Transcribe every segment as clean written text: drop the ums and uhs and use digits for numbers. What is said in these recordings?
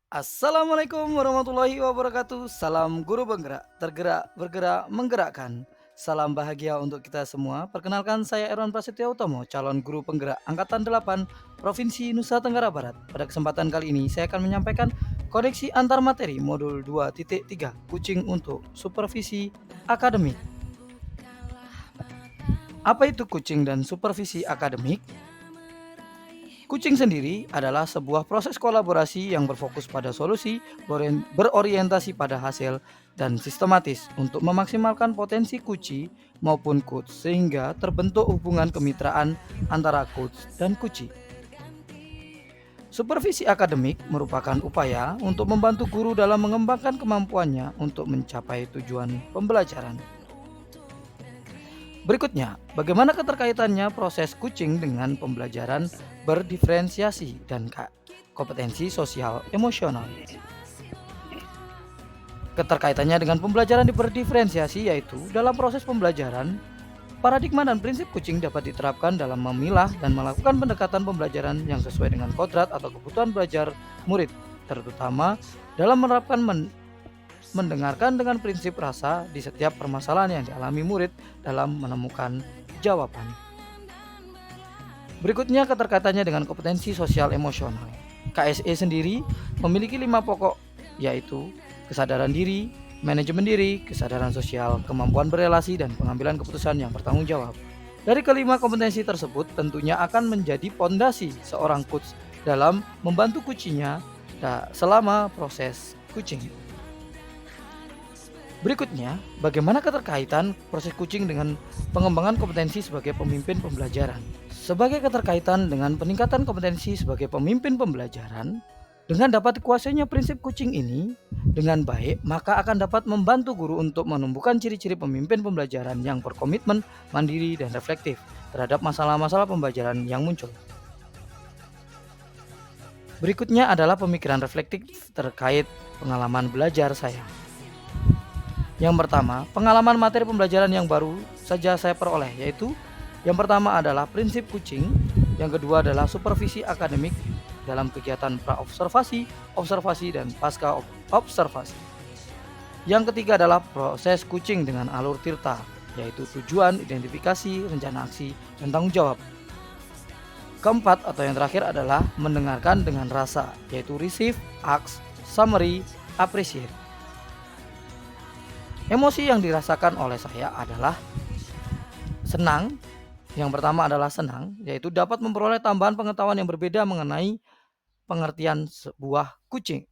Assalamualaikum warahmatullahi wabarakatuh. Salam guru penggerak, tergerak, bergerak, menggerakkan. Salam bahagia untuk kita semua. Perkenalkan saya Erwan Prasetyo Utomo, calon guru penggerak Angkatan 8 Provinsi Nusa Tenggara Barat. Pada kesempatan kali ini saya akan menyampaikan koneksi antar materi modul 2.3 Kucing untuk supervisi akademik. Apa itu kucing dan supervisi akademik? Kucing sendiri adalah sebuah proses kolaborasi yang berfokus pada solusi, berorientasi pada hasil, dan sistematis untuk memaksimalkan potensi kuci maupun coach sehingga terbentuk hubungan kemitraan antara coach dan kuci. Supervisi akademik merupakan upaya untuk membantu guru dalam mengembangkan kemampuannya untuk mencapai tujuan pembelajaran. Berikutnya, bagaimana keterkaitannya proses kucing dengan pembelajaran berdiferensiasi dan kompetensi sosial emosional. Keterkaitannya dengan pembelajaran berdiferensiasi yaitu dalam proses pembelajaran, paradigma dan prinsip kucing dapat diterapkan dalam memilah dan melakukan pendekatan pembelajaran yang sesuai dengan kodrat atau kebutuhan belajar murid, terutama dalam menerapkan mendengarkan dengan prinsip rasa di setiap permasalahan yang dialami murid dalam menemukan jawaban. Berikutnya keterkaitannya dengan kompetensi sosial emosional. KSE sendiri memiliki 5 pokok, yaitu kesadaran diri, manajemen diri, kesadaran sosial, kemampuan berelasi, dan pengambilan keputusan yang bertanggung jawab. Dari kelima kompetensi tersebut tentunya akan menjadi pondasi seorang coach dalam membantu kucinya selama proses coaching. Berikutnya, bagaimana keterkaitan proses coaching dengan pengembangan kompetensi sebagai pemimpin pembelajaran? Sebagai keterkaitan dengan peningkatan kompetensi sebagai pemimpin pembelajaran, dengan dapat dikuasainya prinsip coaching ini dengan baik, maka akan dapat membantu guru untuk menumbuhkan ciri-ciri pemimpin pembelajaran yang berkomitmen, mandiri, dan reflektif terhadap masalah-masalah pembelajaran yang muncul. Berikutnya adalah pemikiran reflektif terkait pengalaman belajar saya. Yang pertama, pengalaman materi pembelajaran yang baru saja saya peroleh, yaitu yang pertama adalah prinsip kucing, yang kedua adalah supervisi akademik dalam kegiatan pra-observasi, observasi, dan pasca observasi. Yang ketiga adalah proses kucing dengan alur tirta, yaitu tujuan, identifikasi, rencana aksi, dan tanggung jawab. Keempat atau yang terakhir adalah mendengarkan dengan rasa, yaitu receive, ask, summary, appreciate. Emosi yang dirasakan oleh saya adalah senang. Yang pertama adalah senang, yaitu dapat memperoleh tambahan pengetahuan yang berbeda mengenai pengertian sebuah kucing.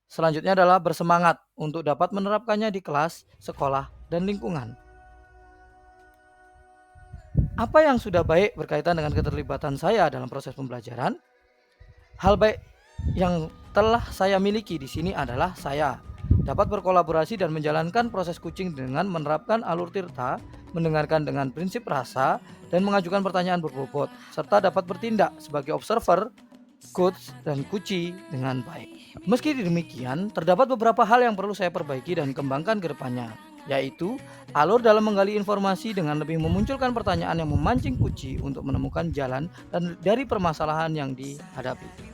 Selanjutnya adalah bersemangat untuk dapat menerapkannya di kelas, sekolah, dan lingkungan. Apa yang sudah baik berkaitan dengan keterlibatan saya dalam proses pembelajaran? Hal baik yang telah saya miliki di sini adalah saya dapat berkolaborasi dan menjalankan proses kucing dengan menerapkan alur tirta, mendengarkan dengan prinsip rasa, dan mengajukan pertanyaan berbobot, serta dapat bertindak sebagai observer, coach, dan kuci dengan baik. Meski demikian, terdapat beberapa hal yang perlu saya perbaiki dan kembangkan ke depannya, yaitu alur dalam menggali informasi dengan lebih memunculkan pertanyaan yang memancing kuci untuk menemukan jalan dan dari permasalahan yang dihadapi.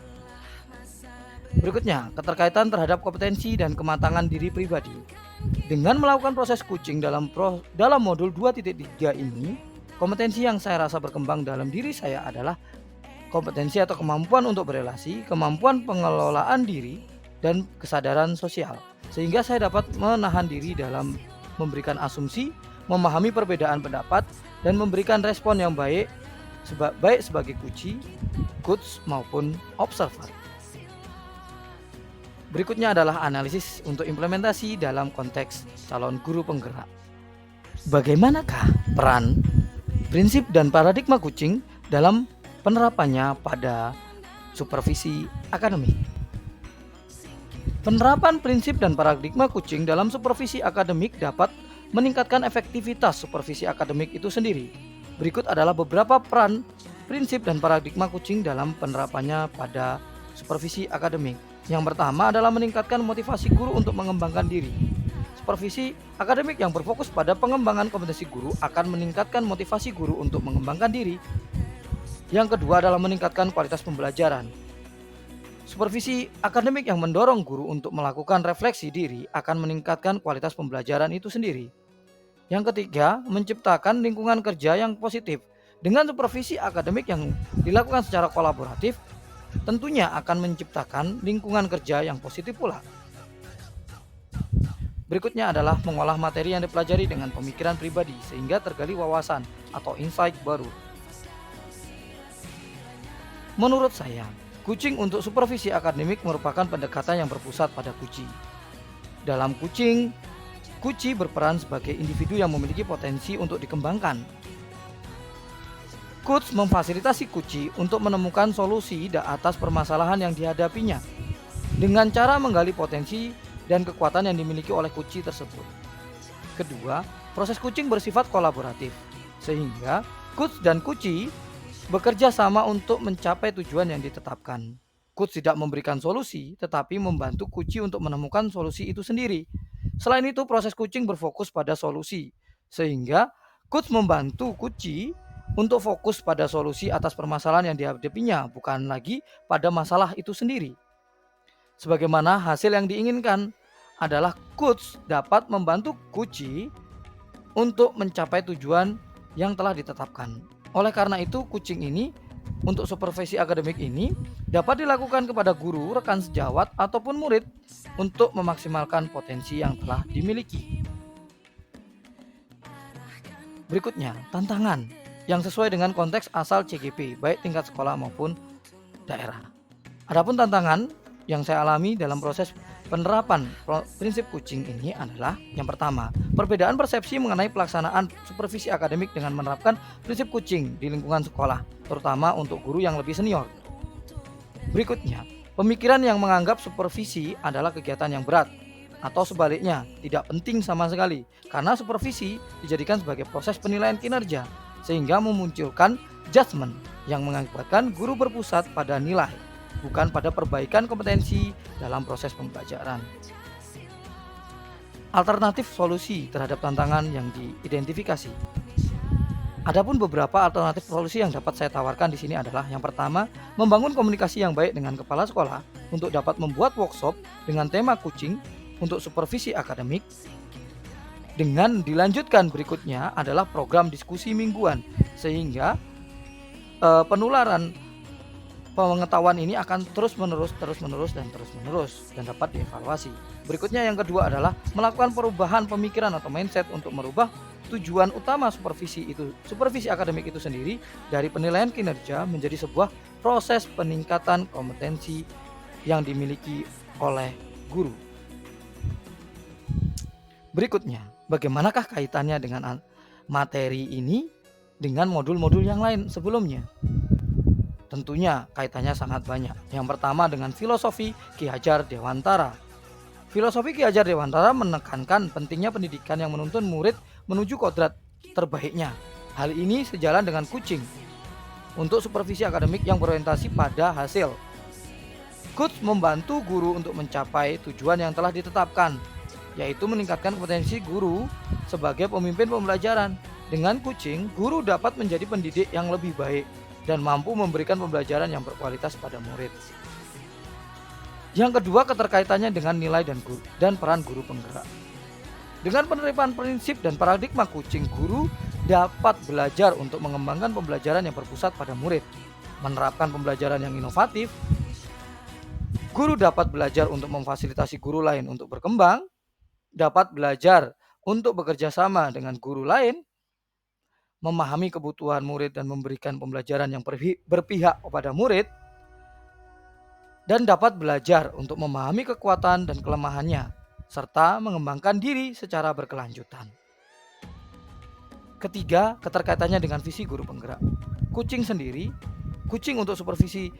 Berikutnya, keterkaitan terhadap kompetensi dan kematangan diri pribadi. Dengan melakukan proses coaching dalam modul 2.3 ini, kompetensi yang saya rasa berkembang dalam diri saya adalah kompetensi atau kemampuan untuk berelasi, kemampuan pengelolaan diri, dan kesadaran sosial. Sehingga saya dapat menahan diri dalam memberikan asumsi, memahami perbedaan pendapat, dan memberikan respon yang baik sebagai kuci, coach maupun observer. Berikutnya adalah analisis untuk implementasi dalam konteks calon guru penggerak. Bagaimanakah peran, prinsip, dan paradigma kucing dalam penerapannya pada supervisi akademik? Penerapan prinsip dan paradigma kucing dalam supervisi akademik dapat meningkatkan efektivitas supervisi akademik itu sendiri. Berikut adalah beberapa peran, prinsip, dan paradigma kucing dalam penerapannya pada supervisi akademik. Yang pertama adalah meningkatkan motivasi guru untuk mengembangkan diri. Supervisi akademik yang berfokus pada pengembangan kompetensi guru akan meningkatkan motivasi guru untuk mengembangkan diri. Yang kedua adalah meningkatkan kualitas pembelajaran. Supervisi akademik yang mendorong guru untuk melakukan refleksi diri akan meningkatkan kualitas pembelajaran itu sendiri. Yang ketiga, menciptakan lingkungan kerja yang positif. Dengan supervisi akademik yang dilakukan secara kolaboratif, tentunya akan menciptakan lingkungan kerja yang positif pula. Berikutnya adalah mengolah materi yang dipelajari dengan pemikiran pribadi sehingga tergali wawasan atau insight baru. Menurut saya, coaching untuk supervisi akademik merupakan pendekatan yang berpusat pada Kuci. Dalam coaching, Kuci berperan sebagai individu yang memiliki potensi untuk dikembangkan. Coach memfasilitasi Kuci untuk menemukan solusi atas permasalahan yang dihadapinya dengan cara menggali potensi dan kekuatan yang dimiliki oleh Kuci tersebut. Kedua, proses coaching bersifat kolaboratif, sehingga coach dan Kuci bekerja sama untuk mencapai tujuan yang ditetapkan. Coach tidak memberikan solusi, tetapi membantu Kuci untuk menemukan solusi itu sendiri. Selain itu, proses coaching berfokus pada solusi, sehingga coach membantu Kuci untuk fokus pada solusi atas permasalahan yang dihadapinya, bukan lagi pada masalah itu sendiri. Sebagaimana hasil yang diinginkan adalah coach dapat membantu Kuci untuk mencapai tujuan yang telah ditetapkan. Oleh karena itu, coaching ini untuk supervisi akademik ini dapat dilakukan kepada guru, rekan sejawat, ataupun murid untuk memaksimalkan potensi yang telah dimiliki. Berikutnya, tantangan yang sesuai dengan konteks asal CGP, baik tingkat sekolah maupun daerah. Adapun tantangan yang saya alami dalam proses penerapan prinsip coaching ini adalah yang pertama, perbedaan persepsi mengenai pelaksanaan supervisi akademik dengan menerapkan prinsip coaching di lingkungan sekolah, terutama untuk guru yang lebih senior. Berikutnya, pemikiran yang menganggap supervisi adalah kegiatan yang berat atau sebaliknya tidak penting sama sekali karena supervisi dijadikan sebagai proses penilaian kinerja sehingga memunculkan judgement yang mengakibatkan guru berpusat pada nilai, bukan pada perbaikan kompetensi dalam proses pembelajaran. Alternatif solusi terhadap tantangan yang diidentifikasi. Adapun beberapa alternatif solusi yang dapat saya tawarkan di sini adalah yang pertama, membangun komunikasi yang baik dengan kepala sekolah untuk dapat membuat workshop dengan tema coaching untuk supervisi akademik. Dengan dilanjutkan berikutnya adalah program diskusi mingguan sehingga penularan pengetahuan ini akan terus menerus dan dapat dievaluasi. Berikutnya yang kedua adalah melakukan perubahan pemikiran atau mindset untuk merubah tujuan utama supervisi akademik itu sendiri dari penilaian kinerja menjadi sebuah proses peningkatan kompetensi yang dimiliki oleh guru. Berikutnya, bagaimanakah kaitannya dengan materi ini dengan modul-modul yang lain sebelumnya? Tentunya kaitannya sangat banyak. Yang pertama dengan filosofi Ki Hajar Dewantara. Filosofi Ki Hajar Dewantara menekankan pentingnya pendidikan yang menuntun murid menuju kodrat terbaiknya. Hal ini sejalan dengan coaching untuk supervisi akademik yang berorientasi pada hasil. Coach membantu guru untuk mencapai tujuan yang telah ditetapkan, yaitu meningkatkan kompetensi guru sebagai pemimpin pembelajaran. Dengan coaching, guru dapat menjadi pendidik yang lebih baik dan mampu memberikan pembelajaran yang berkualitas pada murid. Yang kedua, keterkaitannya dengan nilai dan peran guru penggerak. Dengan penerapan prinsip dan paradigma coaching, guru dapat belajar untuk mengembangkan pembelajaran yang berpusat pada murid, menerapkan pembelajaran yang inovatif. Guru dapat belajar untuk memfasilitasi guru lain untuk berkembang, dapat belajar untuk bekerja sama dengan guru lain, memahami kebutuhan murid dan memberikan pembelajaran yang berpihak kepada murid, dan dapat belajar untuk memahami kekuatan dan kelemahannya, serta mengembangkan diri secara berkelanjutan. Ketiga, keterkaitannya dengan visi guru penggerak. Coaching untuk supervisi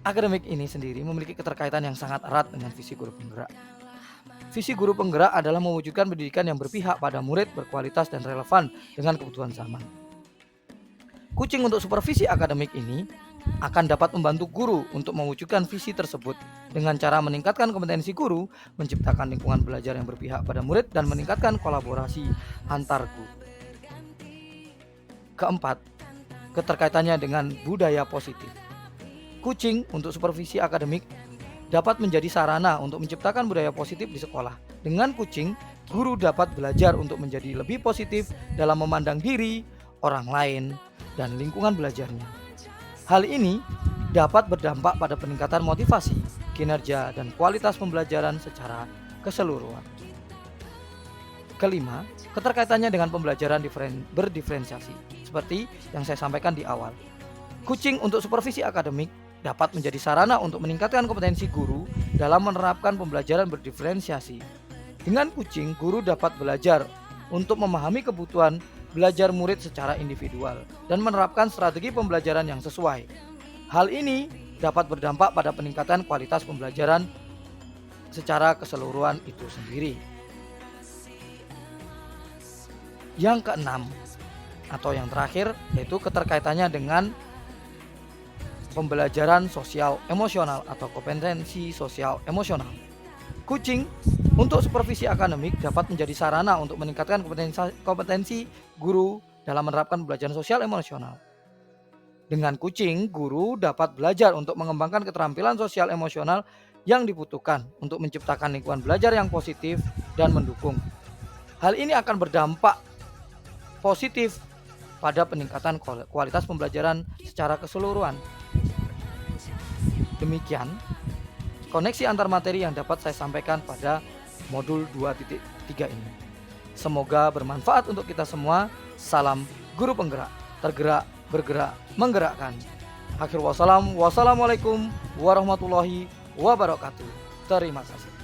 akademik ini sendiri memiliki keterkaitan yang sangat erat dengan visi guru penggerak. Visi guru penggerak adalah mewujudkan pendidikan yang berpihak pada murid, berkualitas dan relevan dengan kebutuhan zaman. Coaching untuk supervisi akademik ini akan dapat membantu guru untuk mewujudkan visi tersebut dengan cara meningkatkan kompetensi guru, menciptakan lingkungan belajar yang berpihak pada murid, dan meningkatkan kolaborasi antar guru. Keempat, keterkaitannya dengan budaya positif. Coaching untuk supervisi akademik dapat menjadi sarana untuk menciptakan budaya positif di sekolah. Dengan kucing, guru dapat belajar untuk menjadi lebih positif dalam memandang diri, orang lain, dan lingkungan belajarnya. Hal ini dapat berdampak pada peningkatan motivasi, kinerja, dan kualitas pembelajaran secara keseluruhan. Kelima, keterkaitannya dengan pembelajaran berdiferensiasi, seperti yang saya sampaikan di awal. Kucing untuk supervisi akademik dapat menjadi sarana untuk meningkatkan kompetensi guru dalam menerapkan pembelajaran berdiferensiasi. Dengan kucing, guru dapat belajar untuk memahami kebutuhan belajar murid secara individual dan menerapkan strategi pembelajaran yang sesuai. Hal ini dapat berdampak pada peningkatan kualitas pembelajaran secara keseluruhan itu sendiri. Yang keenam atau yang terakhir yaitu keterkaitannya dengan pembelajaran sosial emosional atau kompetensi sosial emosional. Kucing untuk supervisi akademik dapat menjadi sarana untuk meningkatkan kompetensi guru dalam menerapkan pembelajaran sosial emosional. Dengan kucing, guru dapat belajar untuk mengembangkan keterampilan sosial emosional yang dibutuhkan untuk menciptakan lingkungan belajar yang positif dan mendukung. Hal ini akan berdampak positif pada peningkatan kualitas pembelajaran secara keseluruhan. Demikian koneksi antar materi yang dapat saya sampaikan pada modul 2.3 ini. Semoga bermanfaat untuk kita semua. Salam guru penggerak, tergerak, bergerak, menggerakkan. Akhir wassalam, wassalamualaikum warahmatullahi wabarakatuh. Terima kasih.